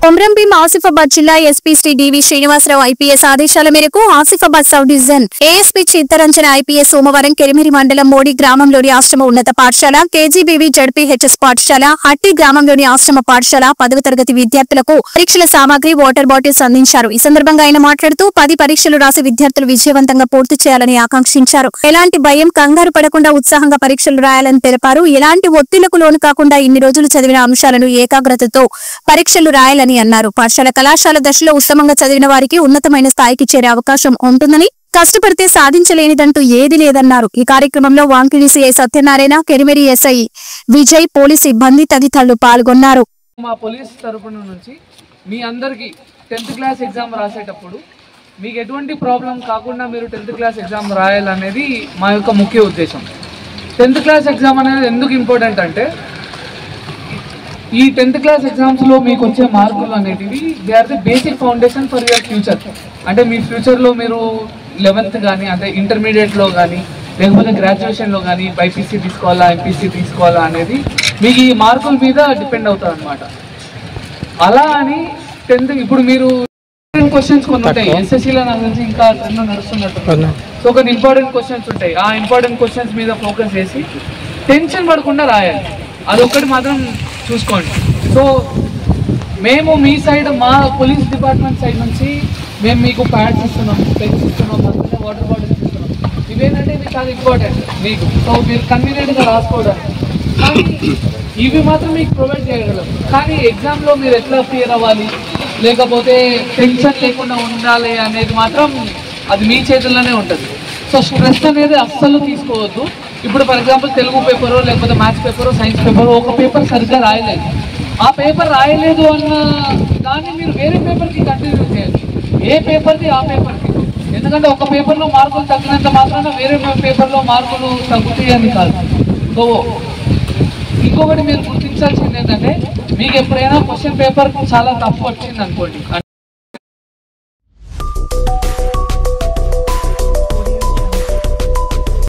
కొమ్రంభీం ఆసిఫాబాద్ జిల్లా SP Shri DV Srinivasarao IPS ఆదేశాల మేరకు Asifabad sub division ASP Chittaranjan IPS సోమవారం కెరిమిరి మండలం మోడి గ్రామంలోని ఆశ్రమ ఉన్నత పాఠశాల కేజీబీవీ జడ్పీహెచ్ఎస్ పాఠశాల అట్టి గ్రామంలోని ఆశ్రమ పాఠశాల 10వ తరగతి విద్యార్థులకు పరీక్షల సామాగ్రి వాటర్ బాటిల్స్ అందించారు. ఈ సందర్భంగా ఆయన మాట్లాడుతూ 10 పరీక్షలు రాసి విద్యార్థులు విజయవంతంగా పూర్తి చేయాలని ఆకాంక్షించారు. ఎలాంటి భయం కంగారు పడకుండా ఉత్సాహంగా పరీక్షలు రాయాలని తెలిపారు. ఎలాంటి ఒత్తిళ్లకు లోను కాకుండా ఇన్ని రోజులు చదివిన అంశాలను ఏకాగ్రతతో పరీక్షలు రాయాలని అన్నారు. పాఠశాల కళాశాల దశలో ఉత్తమంగా చదివిన వారికి ఉన్నతమైన స్థాయికి చేరే అవకాశం ఉంటుందని, కష్టపడితే సాధించలేనిదంటూ ఏది లేదన్నారు. ఈ కార్యక్రమంలో Wankidi CI Satyanarayana, Kerimeri SI Vijay, police సిబ్బంది తదితరులు పాల్గొన్నారు. మా పోలీస్ తరపున నుంచి మీ అందరికీ 10th క్లాస్ ఎగ్జామ్ రాసేటప్పుడు మీకు ఎటువంటి ప్రాబ్లం కాకుండా మీరు 10th క్లాస్ ఎగ్జామ్ రాయాలనేది మా యొక్క ముఖ్య ఉద్దేశం. 10th క్లాస్ ఎగ్జామ్ అనేది ఎందుకు ఇంపార్టెంట్ అంటే, ఈ 10th క్లాస్ ఎగ్జామ్స్లో మీకు వచ్చే మార్కులు అనేటివి they are the basic foundation for your future. అంటే మీ ఫ్యూచర్లో మీరు 11th కానీ అంటే ఇంటర్మీడియట్లో కానీ లేకపోతే గ్రాడ్యుయేషన్లో కానీ బైపీసీ తీసుకోవాలా ఎంపీసీ తీసుకోవాలా అనేది మీకు ఈ మార్కుల మీద డిపెండ్ అవుతుంది అనమాట. అలా అని 10th ఇప్పుడు మీరు క్వశ్చన్స్ కొన్ని ఉంటాయి, ఎస్ఎస్సీలో నాకు తెలిసి ఇంకా ట్రెండ్ నడుస్తున్నట్టు. సో కొన్ని ఇంపార్టెంట్ క్వశ్చన్స్ ఉంటాయి, ఆ ఇంపార్టెంట్ క్వశ్చన్స్ మీద ఫోకస్ చేసి టెన్షన్ పడకుండా రాయాలి. అదొక్కటి మాత్రం చూసుకోండి. సో మేము మీ సైడ్ మా పోలీస్ డిపార్ట్మెంట్ సైడ్ నుంచి మేము మీకు ప్యాడ్స్ ఇస్తున్నాం, పెన్స్ ఇస్తున్నాం, అందుకనే వాటర్ బాటిల్స్ ఇస్తున్నాం. ఇవేంటంటే ఇవి చాలా ఇంపార్టెంట్ మీకు, సో మీరు కన్వీనియంట్గా రాసుకోవడానికి. కానీ ఇవి మాత్రం మీకు ప్రొవైడ్ చేయగలం. కానీ ఎగ్జామ్లో మీరు ఎట్లా క్లియర్ అవ్వాలి, లేకపోతే టెన్షన్ లేకుండా ఉండాలి అనేది మాత్రం అది మీ చేతుల్లోనే ఉంటుంది. సో స్ట్రెస్ అనేది అస్సలు తీసుకోవద్దు. ఇప్పుడు ఫర్ ఎగ్జాంపుల్ తెలుగు పేపరు లేకపోతే మ్యాథ్స్ పేపరు సైన్స్ పేపరు ఒక పేపర్ సరిగ్గా రాయలేదు, ఆ పేపర్ రాయలేదు అన్న దాన్ని మీరు వేరే పేపర్కి కంటిన్యూ చేయాలి. ఏ పేపర్ది ఆ పేపర్కి. ఎందుకంటే ఒక పేపర్లో మార్కులు తగ్గినంత మాత్రాన వేరే పేపర్లో మార్కులు తగ్గుతాయి అని కాదు. సో ఇంకొకటి మీరు గుర్తించాల్సింది ఏంటంటే, మీకు ఎప్పుడైనా క్వశ్చన్ పేపర్ చాలా టఫ్ వచ్చింది అనుకోండి,